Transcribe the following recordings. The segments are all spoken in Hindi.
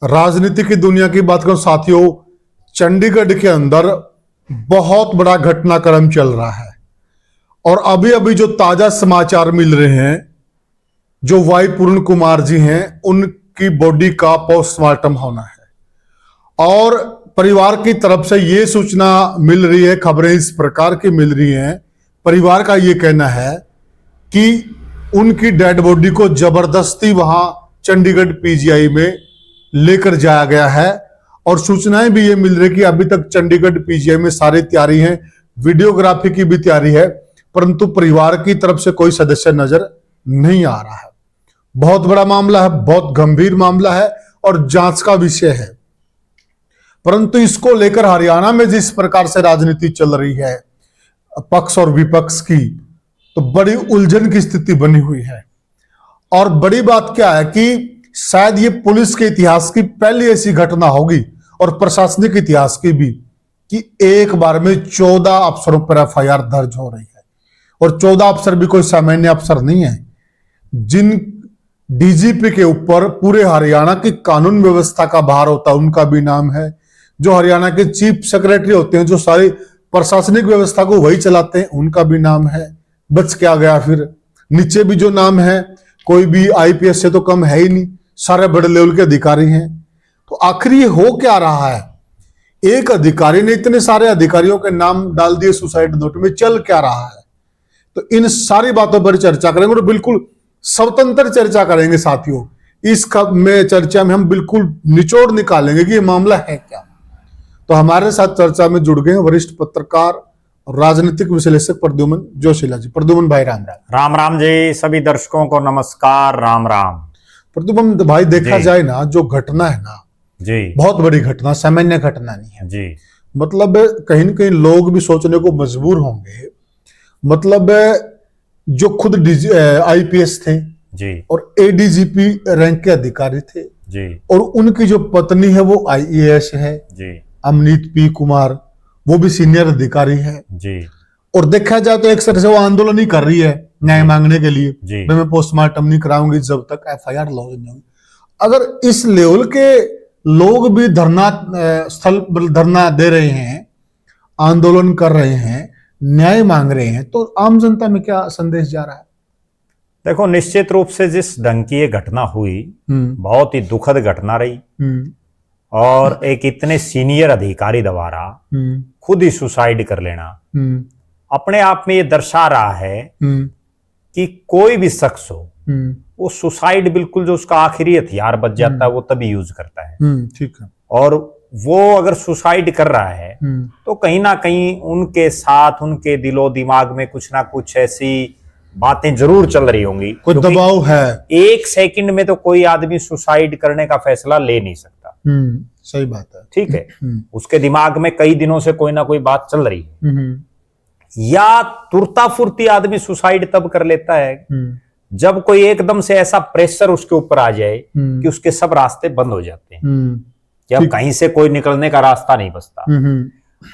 राजनीति की दुनिया की बात करूं साथियों, चंडीगढ़ के अंदर बहुत बड़ा घटनाक्रम चल रहा है और अभी अभी जो ताजा समाचार मिल रहे हैं, जो वाई पूर्ण कुमार जी हैं उनकी बॉडी का पोस्टमार्टम होना है और परिवार की तरफ से ये सूचना मिल रही है, खबरें इस प्रकार की मिल रही हैं। परिवार का ये कहना है कि उनकी डेड बॉडी को जबरदस्ती वहां चंडीगढ़ पीजीआई में लेकर जाया गया है और सूचनाएं भी ये मिल रही कि अभी तक चंडीगढ़ पीजीआई में सारी तैयारी है, वीडियोग्राफी की भी तैयारी है, परंतु परिवार की तरफ से कोई सदस्य नजर नहीं आ रहा है। बहुत बड़ा मामला है, बहुत गंभीर मामला है और जांच का विषय है। परंतु इसको लेकर हरियाणा में जिस प्रकार से राजनीति चल रही है पक्ष और विपक्ष की, तो बड़ी उलझन की स्थिति बनी हुई है। और बड़ी बात क्या है कि शायद ये पुलिस के इतिहास की पहली ऐसी घटना होगी और प्रशासनिक इतिहास की भी कि एक बार में 14 अफसरों पर एफआईआर दर्ज हो रही है और 14 अफसर भी कोई सामान्य अफसर नहीं है। जिन डीजीपी के ऊपर पूरे हरियाणा की कानून व्यवस्था का भार होता है उनका भी नाम है, जो हरियाणा के चीफ सेक्रेटरी होते हैं, जो सारी प्रशासनिक व्यवस्था को वही चलाते हैं, उनका भी नाम है। बच क्या गया फिर? नीचे भी जो नाम है, कोई भी आईपीएस से तो कम है ही नहीं, सारे बड़े लेवल के अधिकारी हैं। तो आखिर ये हो क्या रहा है? एक अधिकारी ने इतने सारे अधिकारियों के नाम डाल दिए सुसाइड नोट में, चल क्या रहा है? तो इन सारी बातों पर चर्चा करेंगे और बिल्कुल स्वतंत्र चर्चा करेंगे साथियों। इस चर्चा में हम बिल्कुल निचोड़ निकालेंगे कि ये मामला है क्या। तो हमारे साथ चर्चा में जुड़ गए वरिष्ठ पत्रकार और राजनीतिक विश्लेषक प्रद्युमन जोशीला जी। प्रद्युमन भाई राम राम। राम राम जी, सभी दर्शकों को नमस्कार, राम राम। प्रद्युमन भाई, देखा जाए ना, जो घटना है ना जी, बहुत बड़ी घटना, सामान्य घटना नहीं है जी। मतलब कहीं न कहीं लोग भी सोचने को मजबूर होंगे। मतलब जो खुद आईपीएस थे जी और एडीजीपी रैंक के अधिकारी थे जी और उनकी जो पत्नी है वो आईएएस है जी, अमनीत पी कुमार, वो भी सीनियर अधिकारी है जी। और देखा जाए तो एक तरह से वो आंदोलन ही कर रही है न्याय मांगने के लिए जी। मैं पोस्टमार्टम नहीं कराऊंगी जब तक एफआईआर लॉन्च नहीं होगी। अगर इस लेवल के लोग भी धरना स्थल पर धरना दे रहे हैं, आंदोलन कर रहे हैं, न्याय मांग रहे हैं, तो आम जनता में क्या संदेश जा रहा है? देखो, निश्चित रूप से जिस ढंग की ये घटना हुई, बहुत ही दुखद घटना रही और एक इतने सीनियर अधिकारी द्वारा खुद ही सुसाइड कर लेना अपने आप में ये दर्शा रहा है कि कोई भी शख्स हो, वो सुसाइड बिल्कुल जो उसका आखिरी हथियार बच जाता है वो तभी यूज करता है। ठीक है। और वो अगर सुसाइड कर रहा है तो कहीं ना कहीं उनके साथ उनके दिलो दिमाग में कुछ ना कुछ ऐसी बातें जरूर चल रही होंगी, कोई दबाव है। एक सेकंड में तो कोई आदमी सुसाइड करने का फैसला ले नहीं सकता। सही बात है। ठीक है, उसके दिमाग में कई दिनों से कोई ना कोई बात चल रही है। या तुरता फुर्ती आदमी सुसाइड तब कर लेता है जब कोई एकदम से ऐसा प्रेशर उसके ऊपर आ जाए कि उसके सब रास्ते बंद हो जाते हैं कि अब कहीं से कोई निकलने का रास्ता नहीं बचता।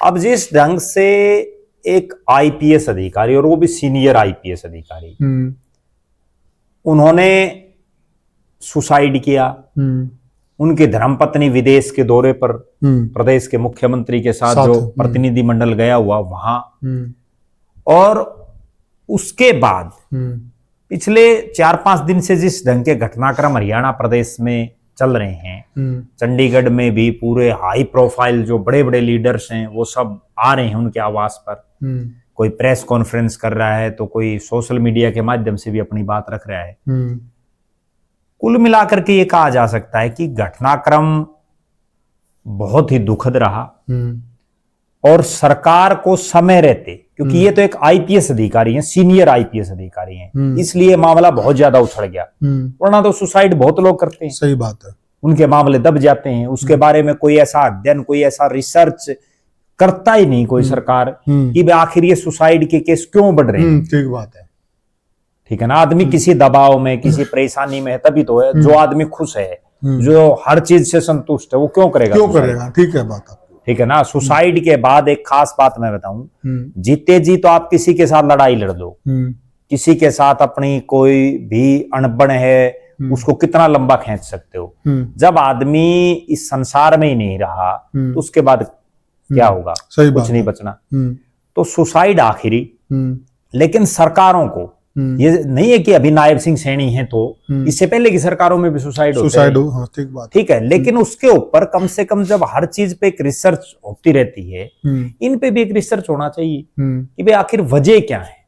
अब जिस ढंग से एक आईपीएस अधिकारी, और वो भी सीनियर आईपीएस अधिकारी, उन्होंने सुसाइड किया, उनकी धर्मपत्नी विदेश के दौरे पर प्रदेश के मुख्यमंत्री के साथ जो प्रतिनिधिमंडल गया हुआ वहां, और उसके बाद पिछले 4-5 दिन से जिस ढंग के घटनाक्रम हरियाणा प्रदेश में चल रहे हैं, चंडीगढ़ में भी पूरे हाई प्रोफाइल जो बड़े बड़े लीडर्स हैं वो सब आ रहे हैं उनके आवास पर। कोई प्रेस कॉन्फ्रेंस कर रहा है तो कोई सोशल मीडिया के माध्यम से भी अपनी बात रख रहा है। कुल मिलाकर के ये कहा जा सकता है कि घटनाक्रम बहुत ही दुखद रहा और सरकार को समय रहते, क्योंकि ये तो एक आईपीएस अधिकारी हैं, सीनियर आईपीएस अधिकारी हैं, इसलिए मामला बहुत ज्यादा उछल गया। वरना तो सुसाइड बहुत लोग करते हैं। सही बात है। उनके मामले दब जाते हैं, उसके बारे में कोई ऐसा अध्ययन, कोई ऐसा रिसर्च करता ही नहीं कोई सरकार कि आखिर ये सुसाइड के केस क्यों बढ़ रहे हैं। ठीक बात है। ठीक है ना, आदमी किसी दबाव में, किसी परेशानी में है तभी तो है। जो आदमी खुश है, जो हर चीज से संतुष्ट है, वो क्यों करेगा? ठीक है बात। ठीक है ना। सुसाइड के बाद एक खास बात मैं बताऊं, जीते जी तो आप किसी के साथ लड़ाई लड़ दो, किसी के साथ अपनी कोई भी अनबन है, उसको कितना लंबा खींच सकते हो। जब आदमी इस संसार में ही नहीं रहा तो उसके बाद क्या होगा, कुछ नहीं बचना। तो सुसाइड आखिरी, लेकिन सरकारों को ये नहीं है कि अभी नायब सिंह सैनी है तो इससे पहले की सरकारों में भी सुसाइड हाँ, ठीक बात, ठीक है, लेकिन उसके ऊपर कम से कम जब हर चीज पे एक रिसर्च होती रहती है, इन पे भी एक रिसर्च होना चाहिए कि भाई आखिर वजह क्या है।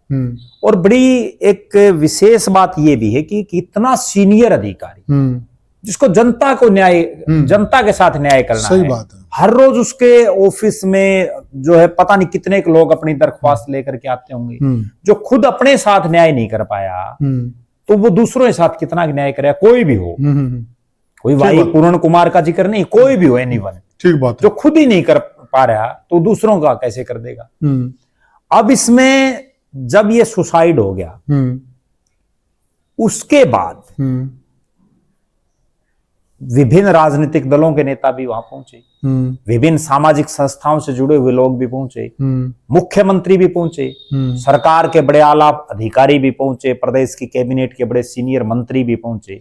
और बड़ी एक विशेष बात ये भी है कि कितना सीनियर अधिकारी जिसको जनता को न्याय, जनता के साथ न्याय करना सही है, बात है। हर रोज उसके ऑफिस में जो है पता नहीं कितने के लोग अपनी दरख्वास्त लेकर के आते होंगे, जो खुद अपने साथ न्याय नहीं कर पाया तो वो दूसरों के साथ कितना न्याय करेगा। कोई भी हो, कोई भाई पूर्ण कुमार का जिक्र नहीं, कोई भी हो, एनीवन, ठीक बात, जो खुद ही नहीं कर पा रहा तो दूसरों का कैसे कर देगा। अब इसमें जब ये सुसाइड हो गया उसके बाद विभिन्न राजनीतिक दलों के नेता भी वहां पहुंचे, विभिन्न सामाजिक संस्थाओं से जुड़े हुए लोग भी पहुंचे, मुख्यमंत्री भी पहुंचे, सरकार के बड़े आला अधिकारी भी पहुंचे, प्रदेश की कैबिनेट के बड़े सीनियर मंत्री भी पहुंचे।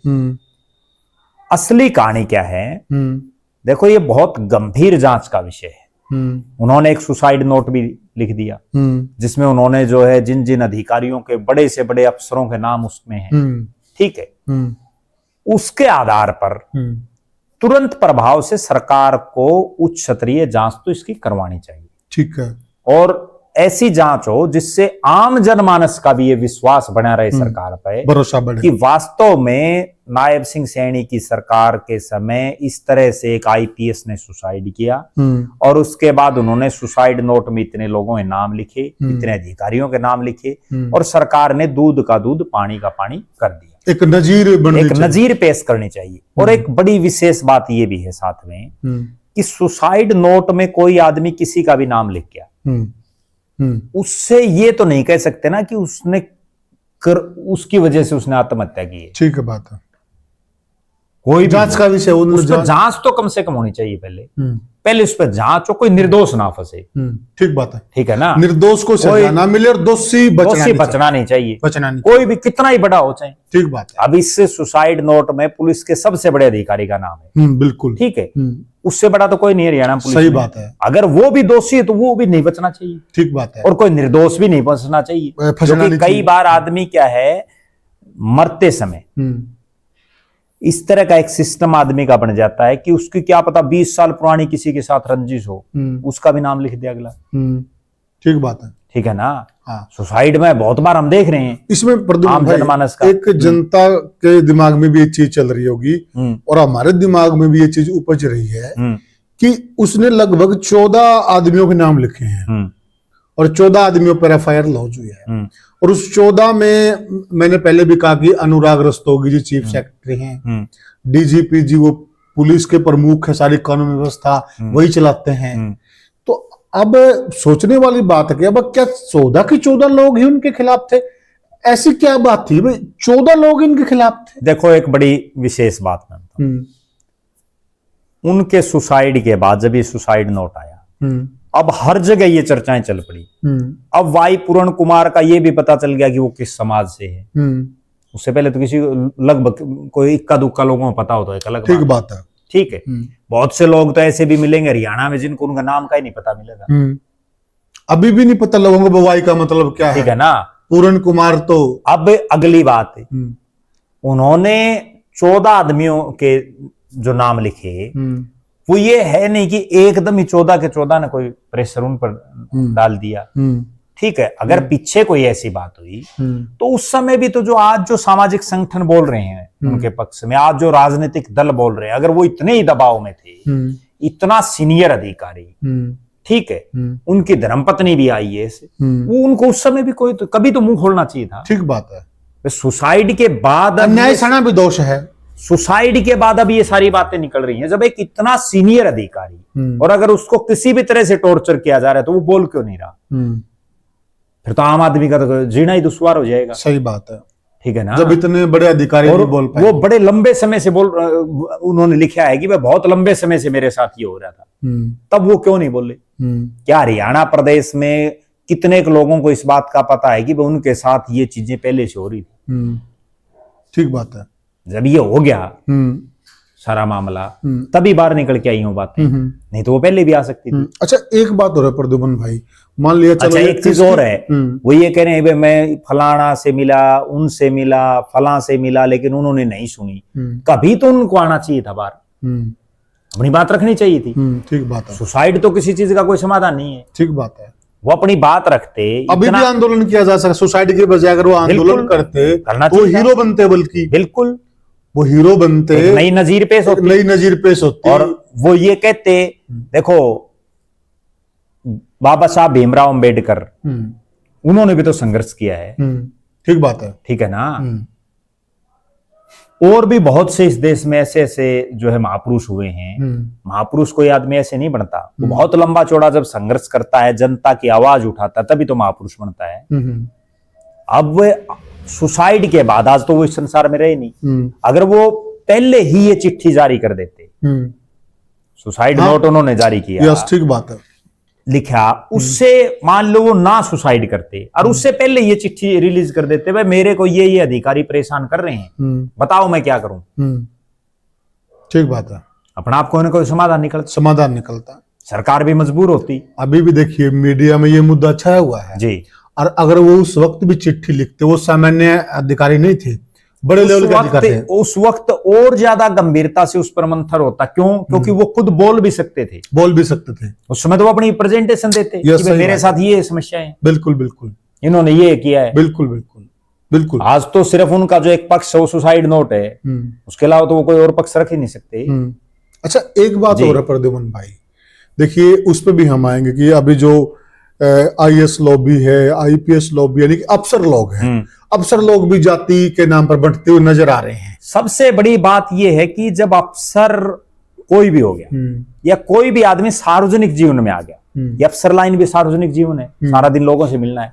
असली कहानी क्या है, देखो ये बहुत गंभीर जांच का विषय है। उन्होंने एक सुसाइड नोट भी लिख दिया जिसमें उन्होंने जो है जिन जिन अधिकारियों के बड़े से बड़े अफसरों के नाम उसमें हैं, ठीक है, उसके आधार पर तुरंत प्रभाव से सरकार को उच्च स्तरीय जांच तो इसकी करवानी चाहिए, ठीक है, और ऐसी जांच हो जिससे आम जनमानस का भी ये विश्वास बना रहे सरकार पर, भरोसा बढ़े कि वास्तव में नायब सिंह सैनी की सरकार के समय इस तरह से एक आईपीएस ने सुसाइड किया और उसके बाद उन्होंने सुसाइड नोट में इतने लोगों के नाम लिखे, इतने अधिकारियों के नाम लिखे और सरकार ने दूध का दूध पानी का पानी कर दिया। एक नजीर पेश करनी चाहिए। और एक बड़ी विशेष बात ये भी है साथ में कि सुसाइड नोट में कोई आदमी किसी का भी नाम लिख गया, उससे ये तो नहीं कह सकते ना कि उसकी वजह से उसने आत्महत्या की है। ठीक है, बात है। कोई जांच का विषय, जांच तो कम से कम होनी चाहिए पहले उस पर जांच हो, कोई निर्दोष ना फंसे। ठीक बात है, ठीक है ना, निर्दोष को सजा ना मिले और दोषी बचना नहीं चाहिए, कोई भी कितना ही बड़ा हो चाहे। ठीक बात है। अब इससे सुसाइड नोट में पुलिस के सबसे बड़े अधिकारी का नाम है, बिल्कुल ठीक है, उससे बड़ा तो कोई नहीं हरियाणा पुलिस। सही बात है। अगर वो भी दोषी है तो वो भी नहीं बचना चाहिए। ठीक बात है। और कोई निर्दोष भी नहीं बचना चाहिए, क्योंकि कई बार आदमी क्या है, मरते समय इस तरह का एक सिस्टम आदमी का बन जाता है कि उसकी क्या पता 20 साल पुरानी किसी के साथ रंजिश हो, उसका भी नाम लिख दिया अगला। ठीक बात है, ठीक है ना। हाँ, सुसाइड में बहुत बार हम देख रहे हैं इसमें आम जनमानस का, एक जनता के दिमाग में भी ये चीज चल रही होगी और हमारे दिमाग में भी ये चीज उपज रही है कि उसने लगभग 14 आदमियों के नाम लिखे हैं और 14 आदमियों पर एफआईआर लॉन्च हुई है। और उस 14 में मैंने पहले भी कहा कि अनुराग रस्तोगी जी चीफ सेक्रेटरी हैं, डीजीपी जी वो पुलिस के प्रमुख है, सारी कानून व्यवस्था वही चलाते हैं। तो अब सोचने वाली बात है कि अब क्या 14 के 14 लोग ही उनके खिलाफ थे? ऐसी क्या बात थी भाई 14 लोग इनके खिलाफ थे? देखो एक बड़ी विशेष बात मैं उनके सुसाइड के बाद जब ये सुसाइड नोट आया, अब हर जगह ये चर्चाएं चल पड़ी। अब वाई पूर्ण कुमार का ये भी पता चल गया कि वो किस समाज से है। उससे पहले तो किसी लगभग कोई इक्का दुक्का लोगों को पता होता है, अलग ठीक बात है। ठीक है, बहुत से लोग तो ऐसे भी मिलेंगे हरियाणा में जिनको उनका नाम का ही नहीं पता मिलेगा, अभी भी नहीं पता लोगों को वाई का मतलब क्या है। ठीक है ना, पूर्ण कुमार तो अब अगली बात है, उन्होंने 14 आदमियों के जो नाम लिखे वो ये है नहीं कि एकदम ही 14 के 14 ने कोई प्रेशर उन पर डाल दिया। ठीक है, अगर पीछे कोई ऐसी बात हुई तो उस समय भी तो जो आज जो सामाजिक संगठन बोल रहे हैं उनके पक्ष में, आज जो राजनीतिक दल बोल रहे हैं, अगर वो इतने ही दबाव में थे, इतना सीनियर अधिकारी, ठीक है, उनकी धर्मपत्नी भी आईएएस, वो उनको उस समय भी कोई तो कभी तो मुंह खोलना चाहिए था। ठीक बात है। सुसाइड के बाद अन्याय सना भी दोष है। सुसाइड के बाद अब ये सारी बातें निकल रही हैं, जब एक इतना सीनियर अधिकारी और अगर उसको किसी भी तरह से टॉर्चर किया जा रहा है तो वो बोल क्यों नहीं रहा? फिर तो आम आदमी का तो जीना ही दुश्वार हो जाएगा। सही बात है, ठीक है ना, जब इतने बड़े अधिकारी नहीं बोल पाए। वो बड़े लंबे समय से उन्होंने लिखा है कि वह बहुत लंबे समय से मेरे साथ ये हो रहा था, तब वो क्यों नहीं बोले? क्या हरियाणा प्रदेश में कितने लोगों को इस बात का पता है कि उनके साथ ये चीजें पहले से हो रही थी? ठीक बात है। जब ये हो गया सारा मामला, तभी बाहर निकल के आई हूँ बातें, नहीं तो वो पहले भी आ सकती थी। अच्छा, एक बात और है प्रद्युमन भाई, मान लिया चलो, अच्छा एक चीज और है, वो ये कह रहे हैं मैं फलाना से मिला, उनसे मिला, फला से मिला, लेकिन उन्होंने नहीं सुनी। कभी तो उनको आना चाहिए था बाहर, अपनी बात रखनी चाहिए थी। ठीक बात है। सुसाइड तो किसी चीज का कोई समाधान नहीं है। ठीक बात है। वो अपनी बात रखते, अभी भी आंदोलन किया जा सकता, सुसाइड के बजाय अगर वो आंदोलन करते तो वो हीरो बनते, बल्कि बिल्कुल वो हीरो बनते, नई नजीर पेश होती, नई नजीर पेश होती। और वो ये कहते, देखो बाबा साहब भीमराव अंबेडकर, उन्होंने भी तो संघर्ष किया है। ठीक बात है। ठीक है ना। और भी बहुत से इस देश में ऐसे ऐसे जो है महापुरुष हुए हैं। महापुरुष कोई आदमी ऐसे नहीं बनता, वो बहुत लंबा चौड़ा जब संघर्ष करता है, जनता की आवाज उठाता है, तभी तो महापुरुष बनता है। अब वे सुसाइड के बाद, आज तो वो इस संसार में रहे नहीं, अगर वो पहले ही ये चिट्ठी जारी कर देते, सुसाइड नोट उन्होंने जारी किया, यस ठीक बात है, लिखा, उससे मान लो वो ना सुसाइड करते और उससे पहले ये चिट्ठी रिलीज कर देते, भाई मेरे को ये अधिकारी परेशान कर रहे हैं, बताओ मैं क्या करूं। ठीक बात है। अपना आप कोई ना कोई समाधान निकलता, सरकार भी मजबूर होती। अभी भी देखिए मीडिया में ये मुद्दा छाया हुआ है जी, और अगर वो उस वक्त भी चिट्ठी लिखते, वो सामान्य अधिकारी नहीं थे, बड़े लेवल के अधिकारी थे, उस वक्त और ज्यादा गंभीरता से उस पर मंथन होता। क्यों? क्योंकि वो खुद बोल भी सकते थे, उस समय तो वो अपनी प्रेजेंटेशन देते कि मेरे साथ ये समस्या है, बिल्कुल बिल्कुल इन्होंने ये किया है, बिल्कुल बिल्कुल बिल्कुल। आज तो सिर्फ उनका जो एक पक्ष है वो सुसाइड नोट है, उसके अलावा तो वो कोई और पक्ष रख ही नहीं सकते। अच्छा एक बात और है प्रद्युमन भाई, देखिए उस पर भी हम आएंगे कि अभी जो आईएएस लॉबी है, आईपीएस लॉबी, यानी कि अफसर लोग हैं, अफसर लोग भी जाति के नाम पर बढ़ते हुए नजर आ रहे हैं। सबसे बड़ी बात यह है कि जब अफसर कोई भी हो गया या कोई भी आदमी सार्वजनिक जीवन में आ गया, ये अफसर लाइन भी सार्वजनिक जीवन है, सारा दिन लोगों से मिलना है,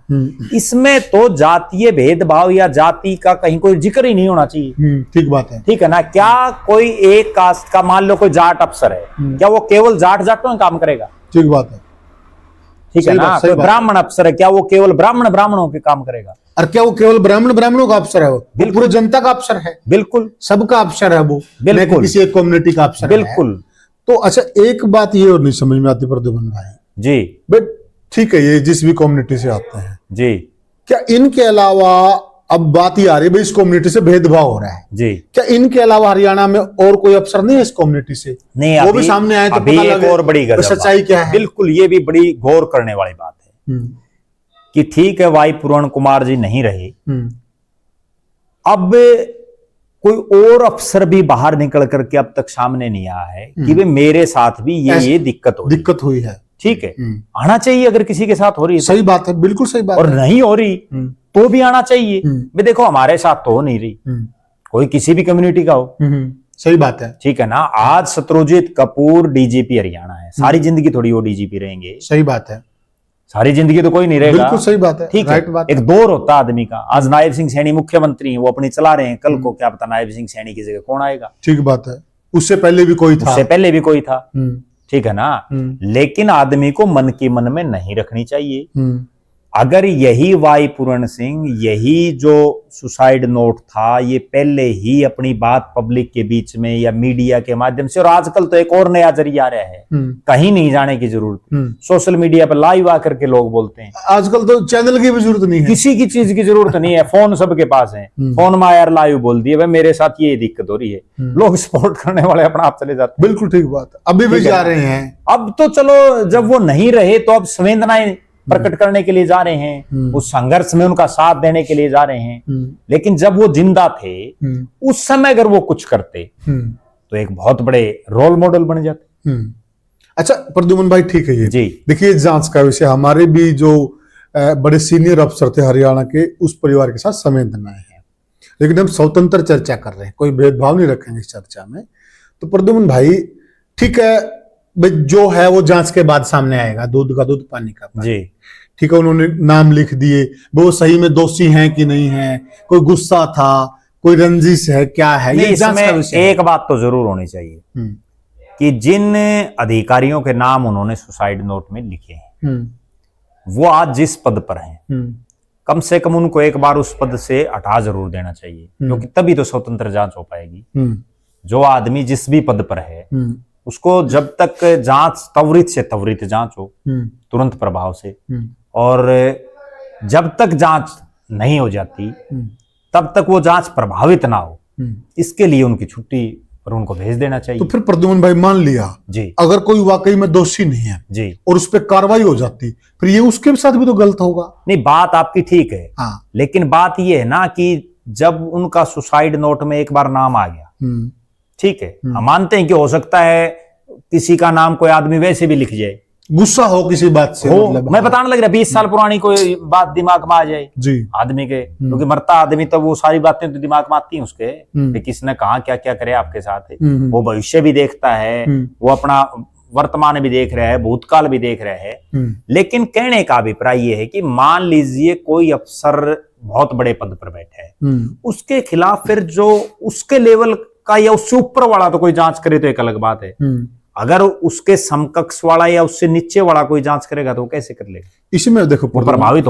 इसमें तो जातीय भेदभाव या जाति का कहीं कोई जिक्र ही नहीं होना चाहिए। ठीक बात है, ठीक है ना। क्या कोई एक कास्ट का, मान लो कोई जाट अफसर है, क्या वो केवल जाटों में काम करेगा? ठीक बात है, ठीक है ना। कोई ब्राह्मण अफसर है, क्या वो केवल ब्राह्मणों के काम करेगा? और क्या वो केवल ब्राह्मणों का अफसर है? वो पूरी जनता का अफसर है, बिल्कुल सबका अफसर है वो, बिल्कुल किसी एक कम्युनिटी का अफसर, बिल्कुल। तो अच्छा एक बात ये और नहीं समझ में आती प्रद्युमन भाई जी, बट ठीक है, ये जिस भी कम्युनिटी से आते हैं जी, क्या इनके अलावा, अब बात ये आ रही है भाई इस कम्युनिटी से भेदभाव हो रहा है जी, क्या इनके अलावा हरियाणा में और कोई अफसर नहीं है इस कम्युनिटी से? नहीं, वो भी सामने आए तो अभी पता एक लगे और बड़ी गजब सच्चाई क्या है। बिल्कुल, ये भी बड़ी गौर करने वाली बात है कि ठीक है वाई पूर्ण कुमार जी नहीं रहे, अब कोई और अफसर भी बाहर निकल करके अब तक सामने नहीं आया है कि भाई मेरे साथ भी ये दिक्कत हुई है। ठीक है, आना चाहिए अगर किसी के साथ हो रही है। सही बात है, बिल्कुल सही बात और है। नहीं हो रही तो भी आना चाहिए। भाई देखो हमारे साथ तो हो नहीं रही, कोई किसी भी कम्युनिटी का हो, सही बात है, ठीक है ना। आज शत्रुजीत कपूर डीजीपी हरियाणा है, सारी जिंदगी थोड़ी वो डीजीपी रहेंगे, सही बात है, सारी जिंदगी तो कोई नहीं रहेगा, बिल्कुल सही बात है, ठीक है। एक दौर होता आदमी का, आज नायब सिंह सैनी मुख्यमंत्री हैं, वो अपनी चला रहे हैं, कल को क्या पता नायब सिंह सैनी की जगह कौन आएगा। ठीक बात है, उससे पहले भी कोई था, ठीक है ना। लेकिन आदमी को मन की मन में नहीं रखनी चाहिए। अगर यही वाई पूर्ण सिंह, यही जो सुसाइड नोट था, ये पहले ही अपनी बात पब्लिक के बीच में या मीडिया के माध्यम से, और आजकल तो एक और नया जरिया आ रहा है, कहीं नहीं जाने की जरूरत, सोशल मीडिया पर लाइव आकर के लोग बोलते हैं। आजकल तो चैनल की भी जरूरत नहीं है, किसी की चीज की जरूरत नहीं है, फोन सबके पास है, फोन में यार लाइव बोल दिए भाई मेरे साथ ये दिक्कत हो रही है, लोग सपोर्ट करने वाले अपना आप चले जाते हैं। बिल्कुल ठीक बात है, अभी भी जा रहे हैं। अब तो चलो जब वो नहीं रहे तो अब संवेदनाएं प्रकट करने के लिए जा रहे हैं, उस संघर्ष में उनका साथ देने के लिए जा रहे हैं। लेकिन जब वो जिंदा थे उस समय अगर वो कुछ करते तो एक बहुत बड़े रोल मॉडल बन जाते। अच्छा प्रद्युमन भाई ठीक है, ये जी देखिए जांच का विषय, हमारे भी जो बड़े सीनियर अफसर थे हरियाणा के, उस परिवार के साथ संवेदनाएं हैं, लेकिन हम स्वतंत्र चर्चा कर रहे हैं, कोई भेदभाव नहीं रखेंगे इस चर्चा में। तो प्रद्युमन भाई ठीक है, जो है वो जांच के बाद सामने आएगा, दूध का दूध पानी का पानी, जी ठीक है। उन्होंने नाम लिख दिए, वो सही में दोषी हैं कि नहीं है, कोई गुस्सा था, कोई रंजिश है, क्या है, ये जांच का विषय। एक बात तो जरूर होनी चाहिए कि जिन अधिकारियों के नाम उन्होंने सुसाइड नोट में लिखे हैं वो आज जिस पद पर हैं, कम से कम उनको एक बार उस पद से हटा जरूर देना चाहिए, क्योंकि तभी तो स्वतंत्र जांच हो पाएगी। जो आदमी जिस भी पद पर है उसको जब तक जांच त्वरित से त्वरित जांच हो, तुरंत प्रभाव से, और जब तक जांच नहीं हो जाती तब तक वो जांच प्रभावित ना हो, इसके लिए उनकी छुट्टी पर उनको भेज देना चाहिए। तो फिर प्रद्युम्न भाई मान लिया जी, अगर कोई वाकई में दोषी नहीं है जी, और उस पर कार्रवाई हो जाती, फिर ये उसके साथ भी तो गलत होगा। नहीं, बात आपकी ठीक है। हाँ। लेकिन बात ये है ना कि जब उनका सुसाइड नोट में एक बार नाम आ गया, ठीक है, हम मानते हैं कि हो सकता है किसी का नाम कोई आदमी वैसे भी लिख जाए, गुस्सा हो किसी बात से, हो, मतलब मैं बताने लग रहा 20 साल पुरानी कोई बात दिमाग में आ जाए जी आदमी के, क्योंकि मरता आदमी तो वो सारी बातें तो दिमाग में आती हैं उसके कि किसने कहा क्या क्या करे आपके साथ। वो भविष्य भी देखता है, वो अपना वर्तमान भी देख रहा है, भूतकाल भी देख रहा है। लेकिन कहने का अभिप्राय ये है कि मान लीजिए कोई अफसर बहुत बड़े पद पर बैठा है, उसके खिलाफ फिर जो उसके लेवल का या उससे ऊपर वाला तो कोई जांच करे तो एक अलग बात है, अगर उसके समकक्ष वाला या उससे नीचे वाला कोई जांच करेगा तो वो कैसे कर लेगा? इसमें देखो प्रभावित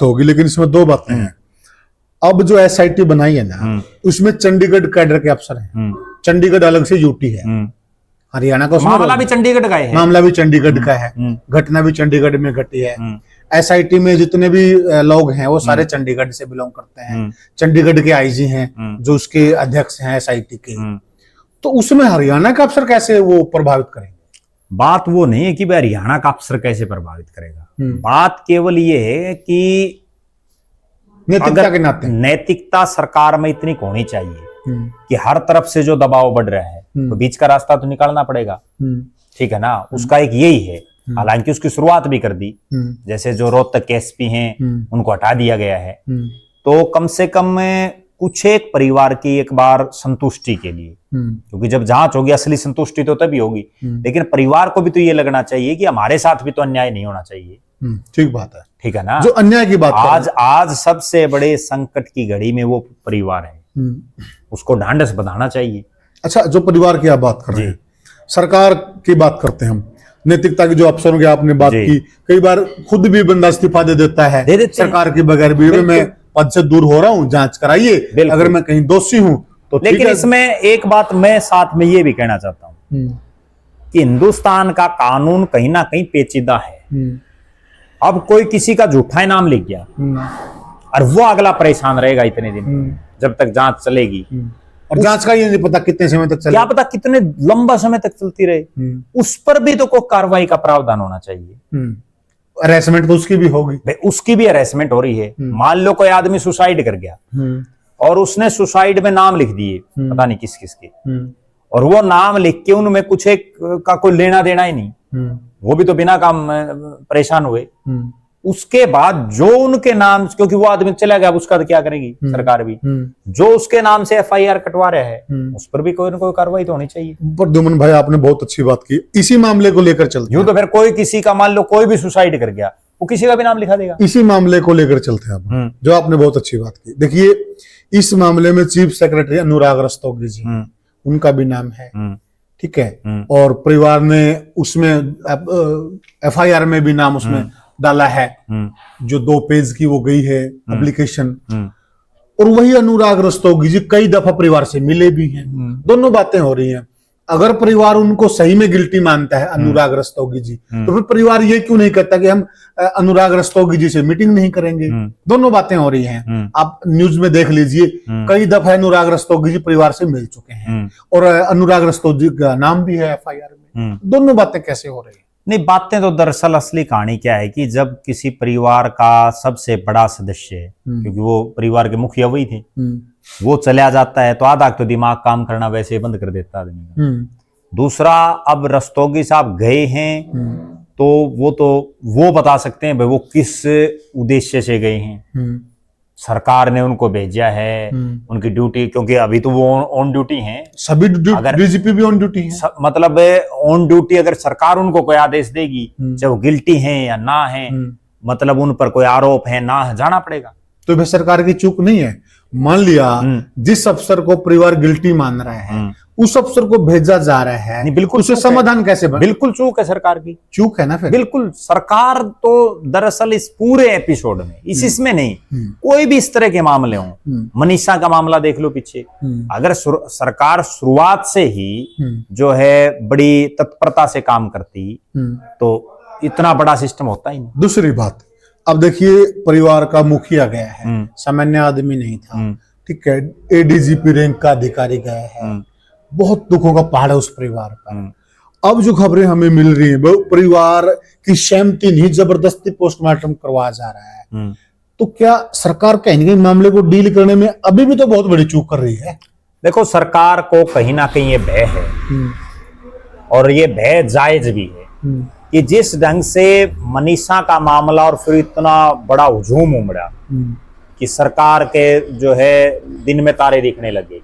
होगी, लेकिन इसमें दो बातें हैं। अब जो एसआईटी बनाई है ना, उसमें चंडीगढ़ कैडर के अफसर हैं, चंडीगढ़ अलग से यूटी है, हरियाणा का मामला भी चंडीगढ़ का है, मामला भी चंडीगढ़ का है, घटना भी चंडीगढ़ में घटी है। एसआईटी में जितने भी लोग हैं वो सारे चंडीगढ़ से बिलोंग करते हैं, चंडीगढ़ के आईजी हैं जो उसके अध्यक्ष हैं एसआईटी के, तो उसमें हरियाणा का अफसर कैसे वो प्रभावित करेंगे? बात वो नहीं है कि भाई हरियाणा का अफसर कैसे प्रभावित करेगा, बात केवल ये है कि नैतिकता के नाते नैतिकता सरकार में इतनी होनी चाहिए कि हर तरफ से जो दबाव बढ़ रहा है तो बीच का रास्ता तो निकालना पड़ेगा, ठीक है ना। उसका एक यही है, हालांकि उसकी शुरुआत भी कर दी, जैसे जो रोहतक के एसपी हैं उनको हटा दिया गया है, तो कम से कम कुछ एक परिवार की एक बार संतुष्टि के लिए, क्योंकि जब जांच होगी असली संतुष्टि तो तभी होगी, लेकिन परिवार को भी तो ये लगना चाहिए कि हमारे साथ भी तो अन्याय नहीं होना चाहिए। ठीक बात है, ठीक है ना। जो अन्याय की बात आज सबसे बड़े संकट की घड़ी में वो परिवार है, उसको ढांढस बंधाना चाहिए। अच्छा, जो परिवार की आप बात कर रहे हैं, सरकार की बात करते हैं हम, नैतिकता की जो अफसरों की आपने बात की, कई बार खुद भी बंदा इस्तीफा दे देता है सरकार के बगैर भी, मैं पद से दूर हो रहा हूं, जांच कराइए, अगर मैं कहीं दोषी हूं तो। लेकिन इसमें एक बात मैं साथ में ये भी कहना चाहता हूं कि हिंदुस्तान का कानून कहीं ना कहीं पेचीदा है। अब कोई किसी का झूठा इनाम लिख गया और वो अगला परेशान रहेगा इतने दिन जब तक जांच चलेगी, और जांच का ये नहीं पता कितने समय तक चले, क्या पता कितने लंबा समय तक चलती रहे, उस पर भी तो कोई कार्रवाई का प्रावधान होना चाहिए। हरेसमेंट तो उसकी भी होगी भाई, उसकी भी हरेसमेंट हो रही है। मान लो कोई आदमी सुसाइड कर गया और उसने सुसाइड में नाम लिख दिए पता नहीं किस किस के, और वो नाम लिख के उनमें कुछ एक का कोई लेना देना ही नहीं, वो भी तो बिना काम परेशान हुए। उसके बाद जो उनके नाम, क्योंकि वो आदमी चला गया, उसका तो क्या करेगी सरकार भी, जो उसके नाम से एफआईआर कटवा रहे हैं उस पर भी कोई ना कोई कार्रवाई तो होनी चाहिए। प्रद्युम्न भाई आपने बहुत अच्छी बात की, इसी मामले को लेकर चलते यूं तो फिर कोई किसी का, मान लो कोई भी सुसाइड कर गया, वो किसी का भी नाम लिखा देगा। इसी मामले को लेकर चलते हैं आप, जो आपने बहुत अच्छी बात की। देखिए, इस मामले में चीफ सेक्रेटरी अनुराग रस्तोगी जी, उनका भी नाम है, ठीक है, और परिवार ने उसमें एफआईआर में भी नाम उसमें डाला है, जो 2 पेज की वो गई है एप्लीकेशन, और वही अनुराग रस्तोगी जी कई दफा परिवार से मिले भी हैं, दोनों बातें हो रही हैं। अगर परिवार उनको सही में गिल्टी मानता है अनुराग रस्तोगी जी, तो फिर परिवार ये क्यों नहीं कहता कि हम अनुराग रस्तोगी जी से मीटिंग नहीं करेंगे? दोनों बातें हो रही हैं, आप न्यूज में देख लीजिए, कई दफा अनुराग रस्तोगी जी परिवार से मिल चुके हैं और अनुराग रस्तोगी का नाम भी है एफआईआर में। दोनों बातें कैसे हो रही है? नहीं, बातें तो दरअसल असली कहानी क्या है कि जब किसी परिवार का सबसे बड़ा सदस्य है, क्योंकि वो परिवार के मुखिया वही थे, वो चला जाता है तो आधा तो दिमाग काम करना वैसे ही बंद कर देता आदमी का। दूसरा, अब रस्तोगी साहब गए हैं तो वो बता सकते हैं भाई वो किस उद्देश्य से गए हैं। सरकार ने उनको भेजा है, उनकी ड्यूटी, क्योंकि अभी तो वो ऑन ड्यूटी हैं, सभी डीजीपी भी ऑन ड्यूटी है, मतलब ऑन ड्यूटी। अगर सरकार उनको कोई आदेश देगी, चाहे वो गिल्टी हैं या ना है, मतलब उन पर कोई आरोप है ना, जाना पड़ेगा। तो भाई सरकार की चूक नहीं है। मान लिया जिस अफसर को परिवार गिल्टी मान रहा है उस अफसर को भेजा जा रहा है, नहीं, बिल्कुल उससे चूक है। समाधान कैसे बने? बिल्कुल चूक है सरकार की, चूक है ना फिर। बिल्कुल। सरकार तो दरअसल इस पूरे एपिसोड में, इसमें नहीं, कोई भी इस तरह के मामले हों, मनीषा का मामला देख लो पीछे, अगर सरकार शुरुआत से ही जो है बड़ी तत्परता से काम करती तो इतना बड़ा सिस्टम होता ही नहीं। दूसरी बात, अब देखिए परिवार का मुखिया गया है, सामान्य आदमी नहीं था, ठीक है, एडीजीपी रैंक का अधिकारी गया है, बहुत दुखों का पहाड़ है उस परिवार पर। अब जो खबरें हमें मिल रही है वो परिवार की सहमति नहीं, जबरदस्ती पोस्टमार्टम करवाया जा रहा है। तो क्या सरकार कहीं ना कहीं मामले को डील करने में अभी भी तो बहुत बड़ी चूक कर रही है? देखो, सरकार को कहीं ना कहीं ये भय है, और ये भय जायज भी है कि जिस ढंग से मनीषा का मामला और फिर इतना बड़ा हुजूम उमड़ा कि सरकार के जो है दिन में तारे दिखने लगे।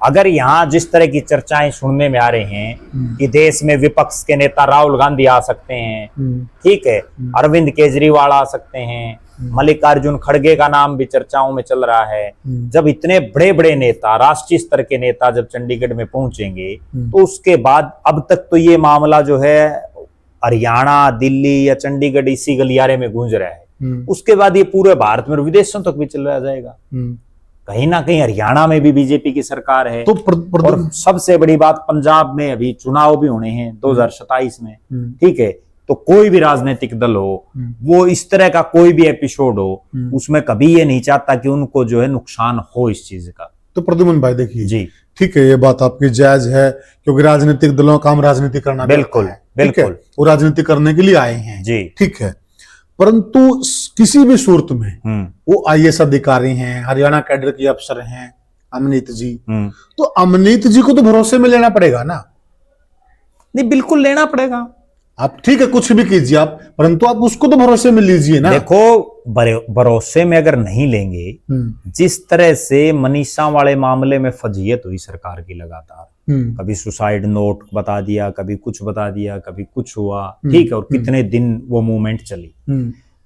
अगर यहाँ जिस तरह की चर्चाएं सुनने में आ रही हैं कि देश में विपक्ष के नेता राहुल गांधी आ सकते हैं, ठीक है, अरविंद केजरीवाल आ सकते हैं, मल्लिकार्जुन खड़गे का नाम भी चर्चाओं में चल रहा है, जब इतने बड़े बड़े नेता, राष्ट्रीय स्तर के नेता जब चंडीगढ़ में पहुंचेंगे तो उसके बाद अब तक तो ये मामला जो है हरियाणा, दिल्ली या चंडीगढ़ इसी गलियारे में गूंज रहा है, उसके बाद ये पूरे भारत में विदेशों तक भी चला जाएगा। कहीं ना कहीं हरियाणा में भी बीजेपी की सरकार है, तो और सबसे बड़ी बात, पंजाब में अभी चुनाव भी होने हैं 2027 में, ठीक है, तो कोई भी राजनीतिक दल हो, वो इस तरह का कोई भी एपिसोड हो, उसमें कभी ये नहीं चाहता कि उनको जो है नुकसान हो इस चीज का। तो प्रद्युमन भाई देखिए जी, ठीक है, ये बात आपकी जायज है, क्योंकि राजनीतिक दलों का काम राजनीति करना बिल्कुल बिल्कुल, वो राजनीति करने के लिए आए हैं जी, ठीक है, परंतु किसी भी सूरत में वो आईएएस अधिकारी हैं, हरियाणा कैडर के अफसर हैं अमनीत जी, तो अमनीत जी को तो भरोसे में लेना पड़ेगा ना? नहीं, बिल्कुल लेना पड़ेगा। आप ठीक है कुछ भी कीजिए आप, परंतु आप उसको तो भरोसे में लीजिए ना। देखो, भरोसे में अगर नहीं लेंगे, जिस तरह से मनीषा वाले मामले में फजीयत हुई सरकार की लगातार, कभी सुसाइड नोट बता दिया, कभी कुछ बता दिया, कभी कुछ हुआ, ठीक है, और कितने दिन वो मूवमेंट चली,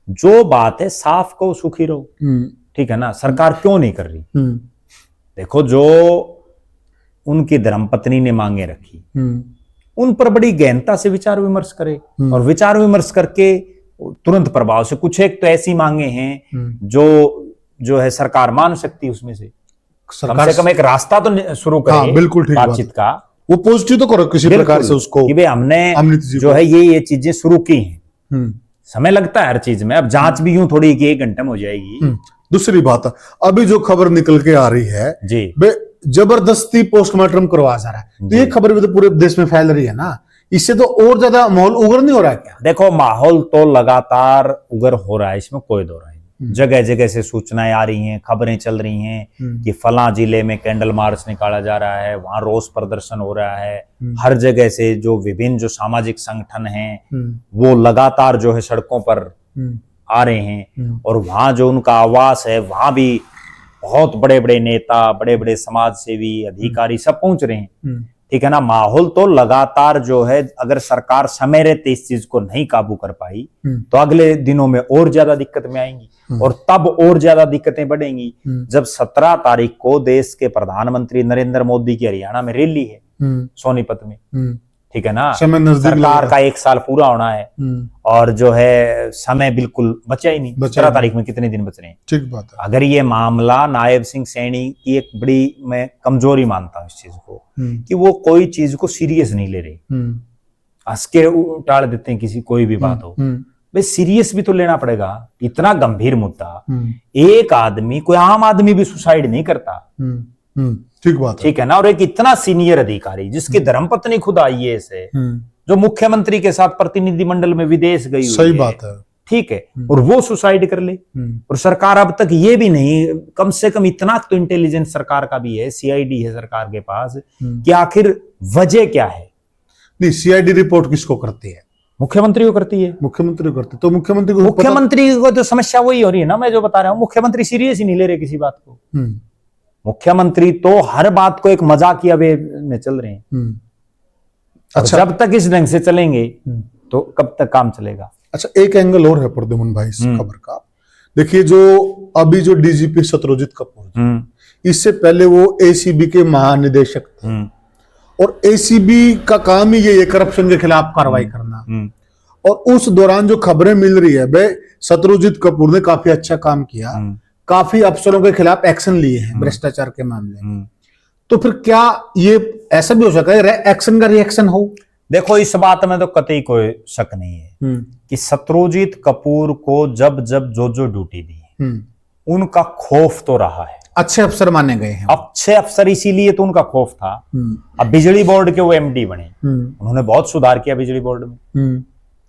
जो बात है साफ को सुखी रहो, ठीक है ना, सरकार क्यों नहीं कर रही? देखो, जो उनकी धर्मपत्नी ने मांगे रखी, उन पर बड़ी गहनता से विचार विमर्श करे, और विचार विमर्श करके तुरंत प्रभाव से कुछ एक तो ऐसी मांगे हैं जो है सरकार मान सकती, उसमें से कम से कम एक रास्ता तो शुरू करे। हाँ, बिल्कुल ठीक बातचीत का वो पॉजिटिव तो करो किसी प्रकार से उसको, कि भाई हमने जो है ये चीजें शुरू की हैं। समय लगता है हर चीज में, अब जांच भी यूं थोड़ी कि 1 घंटे में हो जाएगी। दूसरी बात, अभी जो खबर निकल के आ रही है जी, जबरदस्ती पोस्टमार्टम करवा जा रहा है, तो ये खबर भी तो पूरे देश में फैल रही है ना, इससे तो और ज्यादा माहौल उग्र नहीं हो रहा है क्या? देखो, माहौल तो लगातार उग्र हो रहा है, इसमें कोई दो राय नहीं। जगह जगह से सूचनाएं आ रही हैं, खबरें चल रही हैं कि फलां जिले में कैंडल मार्च निकाला जा रहा है, वहां रोष प्रदर्शन हो रहा है, हर जगह से जो विभिन्न जो सामाजिक संगठन हैं वो लगातार जो है सड़कों पर आ रहे हैं, और वहां जो उनका आवास है वहां भी बहुत बड़े बड़े नेता, बड़े बड़े समाज सेवी, अधिकारी सब पहुंच रहे हैं, ठीक है ना। माहौल तो लगातार जो है, अगर सरकार समय रहते इस चीज को नहीं काबू कर पाई तो अगले दिनों में और ज्यादा दिक्कत में आएंगी, और तब और ज्यादा दिक्कतें बढ़ेंगी जब 17 तारीख को देश के प्रधानमंत्री नरेंद्र मोदी की हरियाणा में रैली है, सोनीपत में, ठीक है ना, सरकार का 1 साल पूरा होना है, और जो है समय बिल्कुल बचा ही नहीं। 17 तारीख में कितने दिन बच रहे हैं? ठीक बात है। अगर ये मामला नायब सिंह सैनी की एक बड़ी, मैं कमजोरी मानता हूं इस चीज को, कि वो कोई चीज को सीरियस नहीं ले रहे, हंस के टाल देते हैं किसी कोई भी बात हो, भाई सीरियस भी तो लेना पड़ेगा। इतना गंभीर मुद्दा, एक आदमी, कोई आम आदमी भी सुसाइड नहीं करता, ठीक बात है, ठीक है ना, और एक इतना सीनियर अधिकारी जिसकी धर्मपत्नी खुद आईएएस है, जो मुख्यमंत्री के साथ प्रतिनिधिमंडल में विदेश गई, सही बात है, ठीक है, और वो सुसाइड कर ले, और सरकार अब तक ये भी नहीं, कम से कम इतना तो इंटेलिजेंस सरकार का भी है, सीआईडी है सरकार के पास, कि आखिर वजह क्या है। नहीं, सीआईडी रिपोर्ट किसको करती है? मुख्यमंत्री को करती है। मुख्यमंत्री को करती है, तो मुख्यमंत्री को तो समस्या वही हो रही है ना, मैं जो बता रहा हूँ, मुख्यमंत्री सीरियस ही नहीं ले रहे किसी बात को। मुख्यमंत्री तो हर बात को एक मजाकिया वे में चल रहे हैं। अच्छा, जब तक इस ढंग से चलेंगे तो कब तक काम चलेगा? अच्छा, एक एंगल और है प्रद्युमन भाई इस खबर का। देखिए, जो अभी जो डीजीपी शत्रुजीत कपूर, इससे पहले वो एसीबी के महानिदेशक थे, और एसीबी का काम ही ये करप्शन के खिलाफ कार्रवाई करना। और उस दौरान जो खबरें मिल रही है भाई, शत्रुजीत कपूर ने काफी अच्छा काम किया, काफी अफसरों के खिलाफ एक्शन लिए हैं भ्रष्टाचार के मामले में। तो फिर क्या ये ऐसा भी हो सकता है एक्शन का रिएक्शन हो? देखो, इस बात में तो कतई कोई शक नहीं है कि शत्रुजीत कपूर को जब जब जो ड्यूटी दी उनका खौफ तो रहा है। अच्छे अफसर माने गए हैं, अच्छे अफसर, इसीलिए तो उनका खौफ था। अब बिजली बोर्ड के वो एमडी बने, उन्होंने बहुत सुधार किया बिजली बोर्ड में,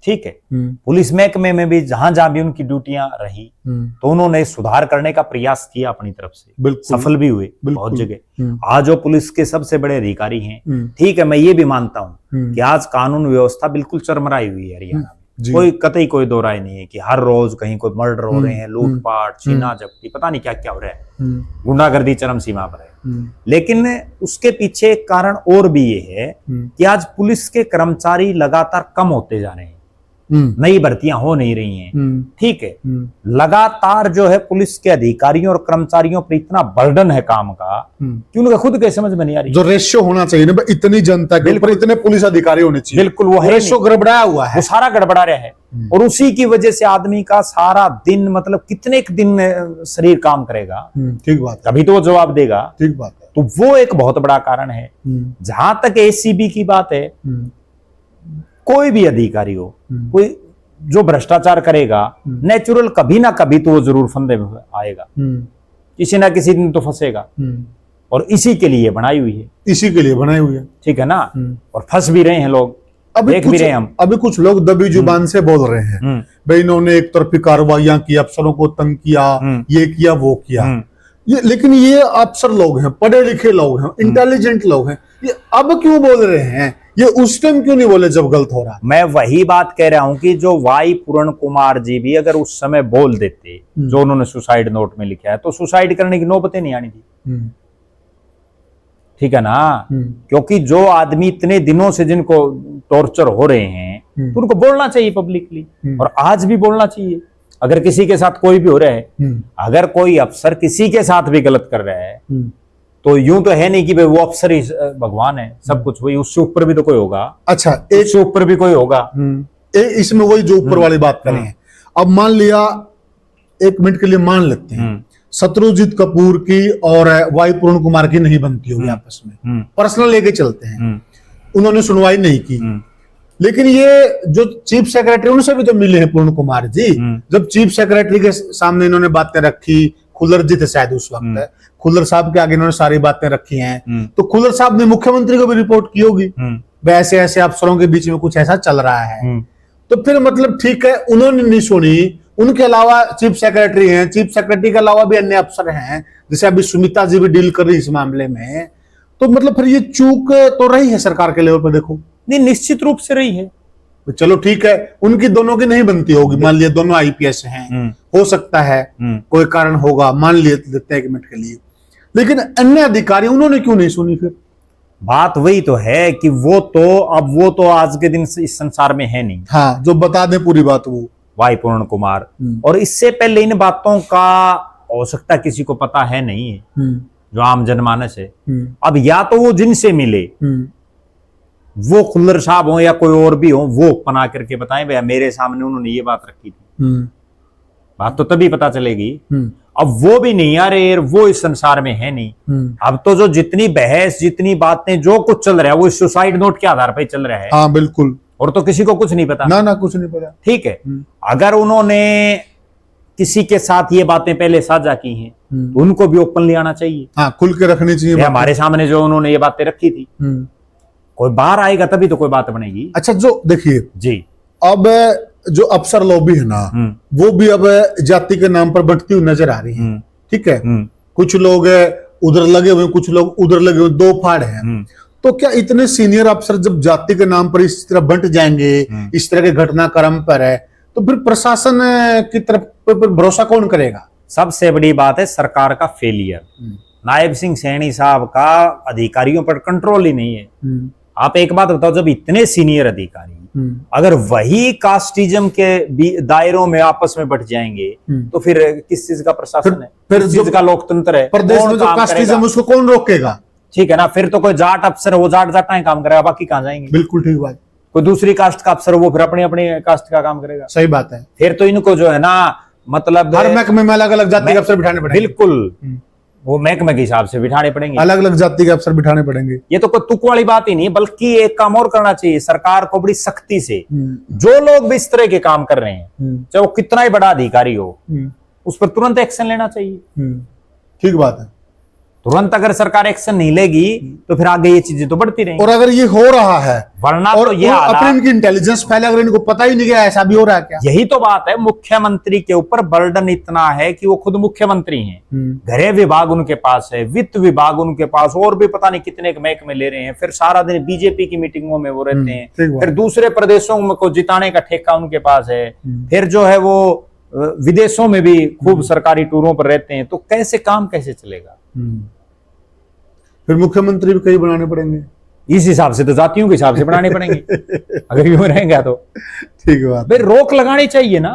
ठीक है। पुलिस महकमे में भी जहां जहां भी उनकी ड्यूटियां रही तो उन्होंने सुधार करने का प्रयास किया अपनी तरफ से, सफल भी हुए बहुत जगह। आज वो पुलिस के सबसे बड़े अधिकारी हैं, ठीक है। मैं ये भी मानता हूं कि आज कानून व्यवस्था बिल्कुल चरमराई हुई है हरियाणा में, कोई कतई कोई दो राय नहीं है कि हर रोज कहीं कोई मर्डर हो रहे हैं, लूटपाट, छीना झपटी, पता नहीं क्या क्या हो रहा है, गुंडागर्दी चरम सीमा पर है। लेकिन उसके पीछे एक कारण और भी ये है कि आज पुलिस के कर्मचारी लगातार कम होते जा रहे हैं, नई भर्तियां हो नहीं रही हैं, ठीक है। लगातार जो है पुलिस के अधिकारियों और कर्मचारियों पर इतना बर्डन है काम का कि उनका खुद के समझ में नहीं आ रही। जो रेशियो होना चाहिए ना, इतनी जनता के ऊपर इतने पुलिस अधिकारी होने चाहिए, बिल्कुल वो रेशियो गड़बड़ाया हुआ है, वो सारा गड़बड़ा रहा है। और उसी की वजह से आदमी का सारा दिन, मतलब कितने दिन शरीर काम करेगा, ठीक बात, तभी तो वो जवाब देगा, ठीक बात है। तो वो एक बहुत बड़ा कारण है। जहां तक एसीबी की बात है, कोई भी अधिकारी हो, कोई जो भ्रष्टाचार करेगा, नेचुरल कभी ना कभी तो वो जरूर फंदे में आएगा, किसी ना किसी दिन तो फंसेगा। और इसी के लिए बनाई हुई है, इसी के लिए बनाई हुई है, ठीक है ना। और फंस भी रहे हैं लोग, देख भी रहे हैं हम। अभी कुछ लोग दबी जुबान से बोल रहे हैं भाई इन्होंने एक तरफी कार्रवाइयां की, अफसरों को तंग किया, ये किया वो किया। ये लेकिन ये अफसर लोग हैं, पढ़े लिखे लोग हैं, इंटेलिजेंट लोग हैं, ये अब क्यों बोल रहे हैं? ये उस टाइम क्यों नहीं बोले जब गलत हो रहा? मैं वही बात कह रहा हूं कि जो वाई पूर्ण कुमार जी भी अगर उस समय बोल देते जो उन्होंने सुसाइड नोट में लिखा है, तो सुसाइड करने की नौबत नहीं आनी थी, ठीक है ना। क्योंकि जो आदमी इतने दिनों से जिनको टॉर्चर हो रहे हैं, तो उनको बोलना चाहिए पब्लिकली, और आज भी बोलना चाहिए। अगर किसी के साथ कोई भी हो रहा है, अगर कोई अफसर किसी के साथ भी गलत कर रहा है, तो यूं तो है नहीं कि भाई वो अफसर ही भगवान है, सब कुछ वही, उससे ऊपर भी तो कोई होगा। अच्छा, उससे ऊपर भी कोई होगा। इसमें वही जो ऊपर वाली बात करें, अब मान लिया, एक मिनट के लिए मान लेते हैं शत्रुजीत कपूर की और वाई पूर्ण कुमार की नहीं बनती होगी आपस में, पर्सनल लेके चलते हैं, उन्होंने सुनवाई नहीं की, लेकिन ये जो चीफ सेक्रेटरी, उनसे भी तो मिले हैं पूर्ण कुमार जी। जब चीफ सेक्रेटरी के सामने इन्होंने बातें रखी, खुल्लर जी थे शायद उस वक्त, खुल्लर साहब के आगे इन्होंने सारी बातें रखी हैं, तो खुल्लर साहब ने मुख्यमंत्री को भी रिपोर्ट की होगी, ऐसे ऐसे अफसरों के बीच में कुछ ऐसा चल रहा है। तो फिर मतलब ठीक है, उन्होंने नहीं सुनी। उनके अलावा चीफ सेक्रेटरी हैं, चीफ सेक्रेटरी के अलावा भी अन्य अफसर हैं, जैसे अभी सुमिता जी भी डील कर रही है इस मामले में। तो मतलब फिर ये चूक तो रही है सरकार के लेवल पर, देखो। नहीं, निश्चित रूप से रही है। चलो ठीक है, उनकी दोनों की नहीं बनती होगी, मान लिया दोनों आईपीएस हैं, हो सकता है कोई कारण होगा, मान लेते हैं एक मिनट के लिए, लेकिन अन्य अधिकारी उन्होंने क्यों नहीं सुनी? फिर बात वही तो है कि वो तो आज के दिन इस संसार में है नहीं। हाँ, जो बता दे पूरी बात वो वाई पूर्ण कुमार। और इससे पहले इन बातों का हो सकता किसी को पता है नहीं है, जो आम जनमानस है। अब या तो वो जिनसे मिले, वो खुल्लर साहब हो या कोई और भी हो, वो बना करके बताएं भैया मेरे सामने उन्होंने ये बात रखी थी, बात तो तभी पता चलेगी। अब वो भी नहीं, यार वो इस संसार में है नहीं। अब तो जो जितनी बहस, जितनी बातें, जो कुछ चल रहा है, वो सुसाइड नोट के आधार पर चल रहा है। हाँ बिल्कुल, और तो किसी को कुछ नहीं पता, ना कुछ नहीं पता, ठीक है। अगर उन्होंने किसी के साथ ये बातें पहले साझा की हैं, तो उनको भी ओपनली आना चाहिए। हाँ, खुल के रखनी चाहिए। हमारे सामने जो उन्होंने ये बातें रखी थी, कोई बाहर आएगा तभी तो कोई बात बनेगी। अच्छा, जो देखिए जी, अब जो अफसर लॉबी है ना, वो भी अब जाति के नाम पर बढ़ती हुई नजर आ रही है, ठीक है। कुछ लोग उधर लगे हुए, कुछ लोग उधर लगे हुए, दो फाड़ हैं। तो क्या इतने सीनियर अफसर जब जाति के नाम पर इस तरह बंट जाएंगे, इस तरह के घटनाक्रम पर है, तो फिर प्रशासन की तरफ पर भरोसा कौन करेगा? सबसे बड़ी बात है सरकार का फेलियर। नायब सिंह सैनी साहब का अधिकारियों पर कंट्रोल ही नहीं है। आप एक बात बताओ, जब इतने सीनियर अधिकारी अगर वही कास्टिज्म के दायरों में आपस में बट जाएंगे, तो फिर किस चीज का प्रशासन है, फिर किस चीज का लोकतंत्र है? प्रदेश में जो कास्टिज्म, उसको कौन रोकेगा? ठीक है ना, फिर तो कोई जाट अफसर वो जाट जाटा काम करेगा, बाकी कहाँ जाएंगे। बिल्कुल ठीक बात, कोई दूसरी कास्ट का अफसर वो फिर अपनी अपनी कास्ट का काम करेगा। सही बात है। फिर तो इनको जो है ना, मतलब हर महकमे में अलग अलग जाति के अफसर बिठाने पड़ेंगे। बिल्कुल, वो महकमे के हिसाब से बिठाने पड़ेंगे, अलग अलग जाति के अफसर बिठाने पड़ेंगे। ये तो कोई तुक वाली बात ही नहीं, बल्कि एक काम और करना चाहिए सरकार को बड़ी सख्ती से। जो लोग भी इस तरह के काम कर रहे हैं, चाहे वो कितना ही बड़ा अधिकारी हो, उस पर तुरंत एक्शन लेना चाहिए। ठीक बात है। तुरंत अगर सरकार एक्शन नहीं लेगी तो फिर आगे ये चीजें तो बढ़ती रहेंगी। और अगर ये हो रहा है, वरना और तो ये अपनी इनकी इंटेलिजेंस फैले, अगर इनको पता ही नहीं कि ऐसा भी हो रहा है क्या। यही तो बात है, मुख्यमंत्री के ऊपर बर्डन इतना है कि वो खुद मुख्यमंत्री हैं, गृह विभाग उनके पास है, वित्त विभाग उनके पास, और भी पता नहीं कितने महकमे ले रहे हैं, फिर सारा दिन बीजेपी की मीटिंगों में वो रहते हैं, फिर दूसरे प्रदेशों में को जिताने का ठेका उनके पास है, फिर जो है वो विदेशों में भी खूब सरकारी टूरों पर रहते हैं। तो कैसे काम कैसे चलेगा। फिर मुख्यमंत्री भी कई बनाने पड़ेंगे, इस हिसाब से तो जातियों के हिसाब से बनाने पड़ेंगे अगर यूं रहेंगे तो। ठीक बात भाई रोक लगानी चाहिए ना।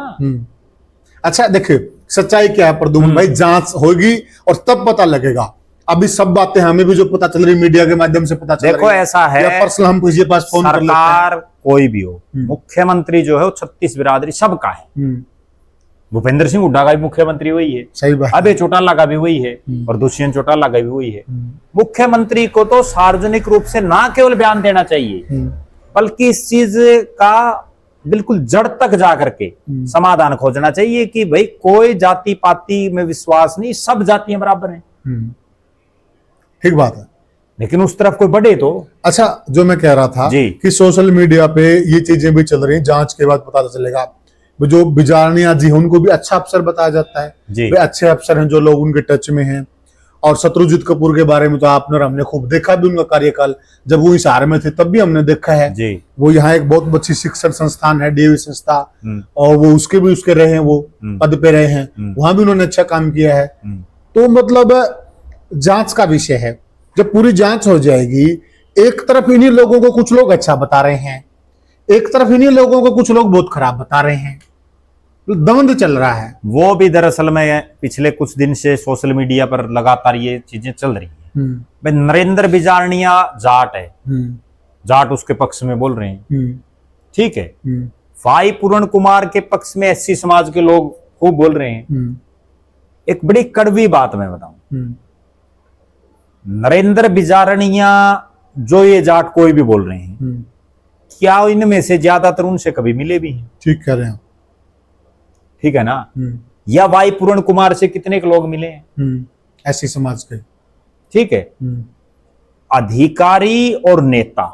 अच्छा देखिए, सच्चाई क्या है प्रद्युम्न भाई, जांच होगी और तब पता लगेगा। अभी सब बातें हमें भी जो पता चल रही मीडिया के माध्यम से पता चल रही है। देखो ऐसा है, पर्सनल हम किसी के पास फोन कर लेते हैं। सरकार कोई भी हो, मुख्यमंत्री जो है वो 36 बिरादरी सबका है। भूपेंद्र सिंह हुड्डा का भी मुख्यमंत्री वही है, सही बात। अभय चौटाला का भी वही है, और दुष्यंत चौटाला का भी वही है। मुख्यमंत्री को तो सार्वजनिक रूप से ना केवल बयान देना चाहिए, बल्कि इस चीज का बिल्कुल जड़ तक जाकर के समाधान खोजना चाहिए कि भाई कोई जाति पाति में विश्वास नहीं, सब जातियां बराबर हैं। ठीक बात है, लेकिन उस तरफ कोई बढ़े तो। अच्छा, जो मैं कह रहा था कि सोशल मीडिया पे ये चीजें भी चल रही हैं, जांच के बाद पता चलेगा। जो बिजारनिया जी हैं उनको भी अच्छा अफसर बताया जाता है, वे अच्छे अफसर हैं जो लोग उनके टच में हैं। और शत्रुजीत कपूर के बारे में तो आपने और हमने खूब देखा भी उनका कार्यकाल, जब वो हिसार में थे तब भी हमने देखा है जी। वो यहाँ एक बहुत अच्छी शिक्षण संस्थान है, डीएवी संस्था, और वो उसके रहे हैं, वो पद पे रहे हैं, वहां भी उन्होंने अच्छा काम किया है। तो मतलब जांच का विषय है, जब पूरी जांच हो जाएगी, एक तरफ इन्हीं लोगों को कुछ लोग अच्छा बता रहे हैं, एक तरफ इन्हीं लोगों को कुछ लोग बहुत खराब बता रहे हैं, द्वंद्व चल रहा है। वो भी दरअसल में पिछले कुछ दिन से सोशल मीडिया पर लगातार ये चीजें चल रही हैं। भाई नरेंद्र बिजारनिया जाट है, जाट उसके पक्ष में बोल रहे हैं, ठीक है। भाई पूर्ण कुमार के पक्ष में एससी समाज के लोग खूब बोल रहे हैं। एक बड़ी कड़वी बात मैं बताऊं, नरेंद्र बिजारनिया जो ये जाट कोई भी बोल रहे हैं, क्या इनमें से ज्यादातर उनसे कभी मिले भी हैं? ठीक कह रहे हैं, ठीक है ना। या वाई पूर्ण कुमार से कितने के लोग मिले हैं ऐसी समाज के, ठीक है। अधिकारी और नेता,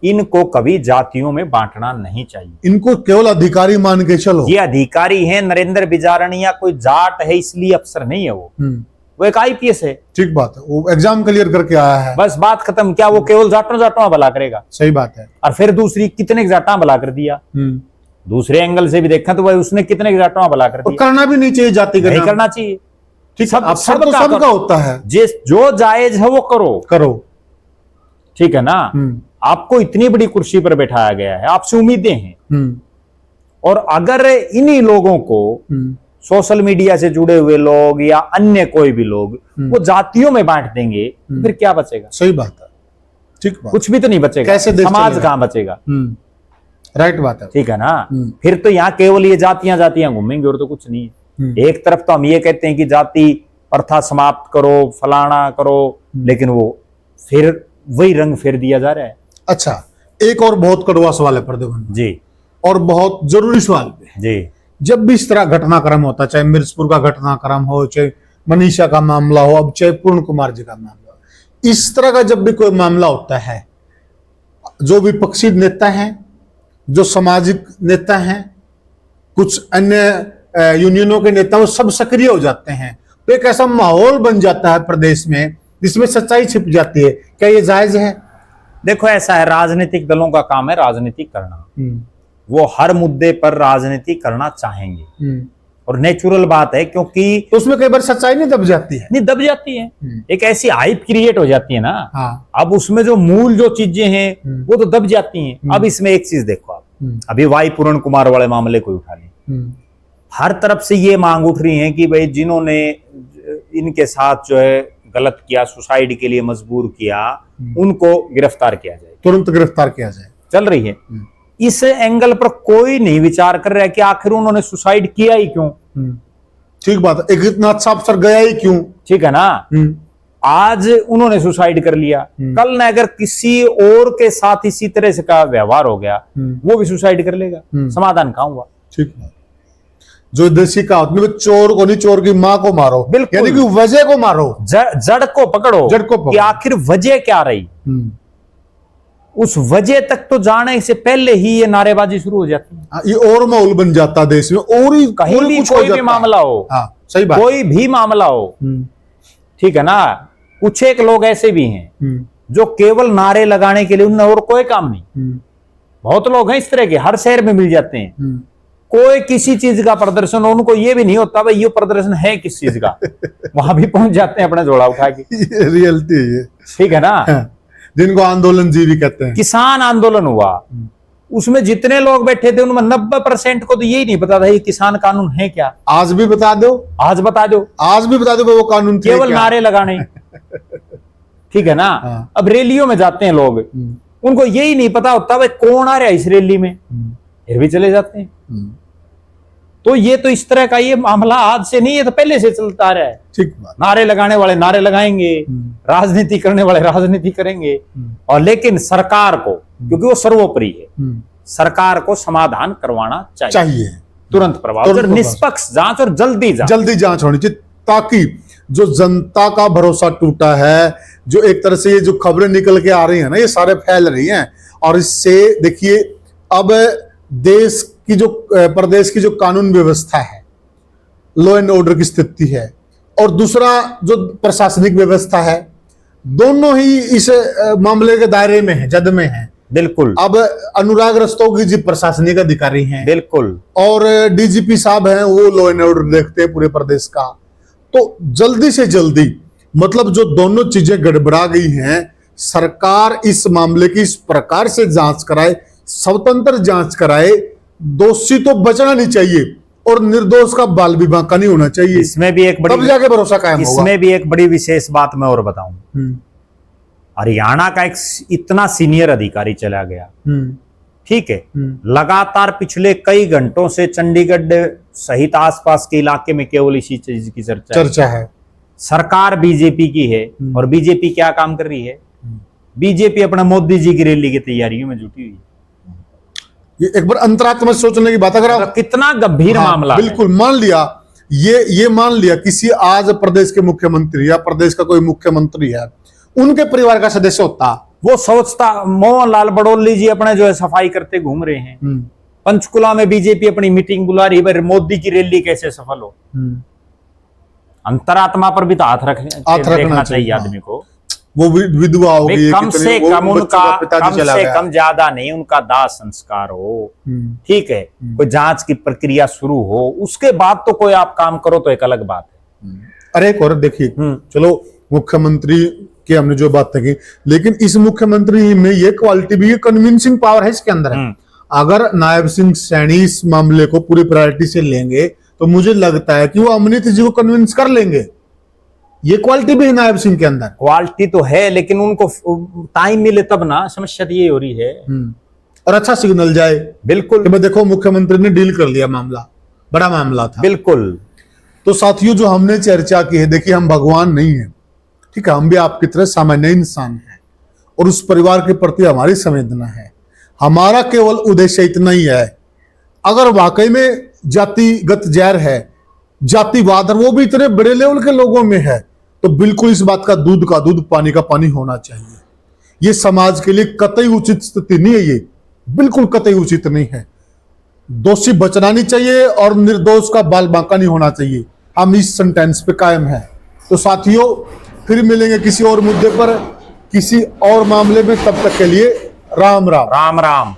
इनको कभी जातियों में बांटना नहीं चाहिए। इनको केवल अधिकारी मान के चलो। ये अधिकारी हैं, नरेंद्र बिजारनिया कोई जाट है इसलिए अफसर नहीं है, वो एक आईपीएस है। ठीक बात है, वो एग्जाम क्लियर करके आया है, बस बात खत्म। क्या वो केवल जाटों भला करेगा? सही बात है। और फिर दूसरी कितने जाटा भला कर दिया, दूसरे एंगल से भी देखा तो भाई उसने कितने जाटों भला कर दिया। करना भी नहीं चाहिए, जाति का नहीं करना चाहिए। ठीक, सबका होता है, जो जायज है वो करो, ठीक है ना। आपको इतनी बड़ी कुर्सी पर बैठाया गया है, आपसे उम्मीदें हैं, और अगर इन्हीं लोगों को सोशल मीडिया से जुड़े हुए लोग या अन्य कोई भी लोग वो जातियों में बांट देंगे, फिर क्या बचेगा? सही बात है, ठीक बात। कुछ भी तो नहीं बचेगा। कैसे समाज कहां बचेगा? राइट बात है, ठीक है ना। फिर तो यहाँ केवल ये जातियां घूमेंगे और तो कुछ नहीं है। एक तरफ तो हम ये कहते हैं कि जाति प्रथा समाप्त करो, फलाना करो, लेकिन वो फिर वही रंग फेर दिया जा रहा है। अच्छा, एक और बहुत कड़वा सवाल है प्रद्युम्न जी, और बहुत जरूरी सवाल भी जी। जब भी इस तरह घटनाक्रम होता है, चाहे मिर्जपुर का घटनाक्रम हो, चाहे मनीषा का मामला हो, अब चाहे पूर्ण कुमार जी का मामला हो, इस तरह का जब भी कोई मामला होता है, जो विपक्षी नेता हैं, जो सामाजिक नेता हैं, कुछ अन्य यूनियनों के नेता, वो सब सक्रिय हो जाते हैं। तो एक ऐसा माहौल बन जाता है प्रदेश में जिसमें सच्चाई छिप जाती है। क्या ये जायज है? देखो ऐसा है, राजनीतिक दलों का काम है राजनीति करना, वो हर मुद्दे पर राजनीति करना चाहेंगे, और नेचुरल बात है, क्योंकि तो उसमें कई बार सच्चाई नहीं दब जाती है। नहीं दब जाती है, एक ऐसी हाइप क्रिएट हो जाती है ना। हाँ। अब उसमें जो मूल जो चीजें हैं वो तो दब जाती हैं। अब इसमें एक चीज देखो आप, अभी वाई पूर्ण कुमार वाले मामले को उठा लें, हर तरफ से ये मांग उठ रही है कि भाई जिन्होंने इनके साथ जो है गलत किया, सुसाइड के लिए मजबूर किया, उनको गिरफ्तार किया जाए, तुरंत गिरफ्तार किया जाए। चल रही है। इस एंगल पर कोई नहीं विचार कर रहा है कि आखिर उन्होंने सुसाइड किया ही क्यों। ठीक बात है, एक इतना अच्छा अफसर गया ही क्यों। ठीक है ना। आज उन्होंने सुसाइड कर लिया, कल न अगर किसी और के साथ इसी तरह से का व्यवहार हो गया, वो भी सुसाइड कर लेगा, समाधान कहां हुआ। ठीक है, जो देसी कहावत में चोर को नहीं, चोर की मां को मारो, बिल्कुल, यानी कि वजह को मारो, जड़ को पकड़ो, जड़ को पकड़ो कि आखिर वजह क्या रही। उस वजह तक तो जाने से पहले ही ये नारेबाजी शुरू हो जाती है। ये और माहौल बन जाता है देश में, और ही कहीं भी कोई भी मामला हो, सही बात, कोई भी मामला हो, ठीक है ना। कुछ एक लोग ऐसे भी हैं जो केवल नारे लगाने के लिए, उन्हें और कोई काम नहीं। बहुत लोग हैं इस तरह के, हर शहर में मिल जाते हैं। कोई किसी चीज का प्रदर्शन हो, उनको ये भी नहीं होता भाई ये प्रदर्शन है किस चीज का, वहां भी पहुंच जाते हैं अपना झोला उठा के। रियलिटी है ये, ठीक है ना। जिनको आंदोलन जी भी कहते हैं। किसान आंदोलन हुआ, उसमें जितने लोग बैठे थे उनमें 90% को तो यही नहीं पता था ये किसान कानून है क्या। आज भी बता दो, आज बता दो, आज भी बता दो वो कानून थे केवल क्या? नारे लगाने। ठीक है ना। अब रैलियों में जाते हैं लोग, उनको यही नहीं पता होता भाई कौन आ रहा है इस रैली में, फिर भी चले जाते हैं। तो ये तो इस तरह का ये मामला आज से नहीं है, तो पहले से चलता आ रहा है। ठीक बात। नारे लगाने वाले नारे लगाएंगे, राजनीति करने वाले राजनीति करेंगे, और लेकिन सरकार को, क्योंकि वो सर्वोपरि है, सरकार को समाधान करवाना चाहिए तुरंत प्रभाव से, निष्पक्ष जांच और जल्दी जांच होनी चाहिए, ताकि जो जनता का भरोसा टूटा है, जो एक तरह से ये जो खबरें निकल के आ रही है ना, ये सारे फैल रही हैं, और इससे देखिए अब देश की जो प्रदेश की जो कानून व्यवस्था है, लॉ एंड ऑर्डर की स्थिति है, और दूसरा जो प्रशासनिक व्यवस्था है, दोनों ही इस मामले के दायरे में है, जद में है। बिल्कुल। अब अनुराग रस्तोगी जी प्रशासनिक अधिकारी हैं, बिल्कुल, और डीजीपी साहब हैं, वो लॉ एंड ऑर्डर देखते हैं पूरे प्रदेश का। तो जल्दी से जल्दी, मतलब जो दोनों चीजें गड़बड़ा गई हैं, सरकार इस मामले की इस प्रकार से जांच कराए, स्वतंत्र जांच कराए, दोषी तो बचना नहीं चाहिए और निर्दोष का बाल विवाह का नहीं होना चाहिए। इसमें भी एक बड़ी, तब जाके भरोसा कायम होगा। इसमें भी एक बड़ी विशेष बात मैं और बताऊं, हरियाणा का एक इतना सीनियर अधिकारी चला गया, ठीक है, लगातार पिछले कई घंटों से चंडीगढ़ सहित आसपास के इलाके में केवल इसी चीज की चर्चा है। सरकार बीजेपी की है, और बीजेपी क्या काम कर रही है, बीजेपी अपना मोदी जी की रैली की तैयारियों में जुटी हुई है। ये एक बार अंतरात्मा सोचने की बात, अगर आप कितना गंभीर मामला है। बिल्कुल, मान लिया ये मान लिया किसी आज प्रदेश के मुख्यमंत्री या प्रदेश का कोई मुख्यमंत्री है, उनके परिवार का सदस्य होता, वो सोचता मोहनलाल बड़ौली जी अपने जो है सफाई करते घूम रहे हैं, पंचकुला में बीजेपी अपनी मीटिंग बुला रही है, मोदी की रैली कैसे सफल हो। अंतरात्मा पर भी तो हाथ रखना चाहिए आदमी को। वो विधवा होगी, कम से कम उनका, कम से कम ज्यादा नहीं, उनका दाह संस्कार हो, ठीक है, कोई जांच की प्रक्रिया शुरू हो, उसके बाद तो कोई आप काम करो तो एक अलग बात है। अरे एक और देखिए, चलो मुख्यमंत्री की हमने जो बात की, लेकिन इस मुख्यमंत्री में ये क्वालिटी भी, ये कन्विंसिंग पावर है इसके अंदर है। अगर नायब सिंह सैनी इस मामले को पूरी प्रायोरिटी से लेंगे, तो मुझे लगता है कि वो अमृत जी को कन्विंस कर लेंगे। ये क्वालिटी भी है नायब सिंह के अंदर। क्वालिटी तो है, लेकिन उनको टाइम मिले तब ना, समस्या तो ये हो रही है। और अच्छा सिग्नल जाए, बिल्कुल, कि मैं देखो मुख्यमंत्री ने डील कर लिया, मामला बड़ा मामला था। बिल्कुल। तो साथियों, जो हमने चर्चा की है, देखिए हम भगवान नहीं है, ठीक है, हम भी आपकी तरह सामान्य इंसान हैं, और उस परिवार के प्रति हमारी संवेदना है। हमारा केवल उद्देश्य इतना ही है, अगर वाकई में जातिगत जहर है, जातिवाद, वो भी इतने बड़े लेवल के लोगों में है, तो बिल्कुल इस बात का दूध पानी का पानी होना चाहिए। ये समाज के लिए कतई उचित स्थिति नहीं है, ये बिल्कुल कतई उचित नहीं है। दोषी बचना नहीं चाहिए और निर्दोष का बाल बांका नहीं होना चाहिए। हम इस सेंटेंस पे कायम हैं। तो साथियों, फिर मिलेंगे किसी और मुद्दे पर, किसी और मामले में, तब तक के लिए राम राम। राम राम।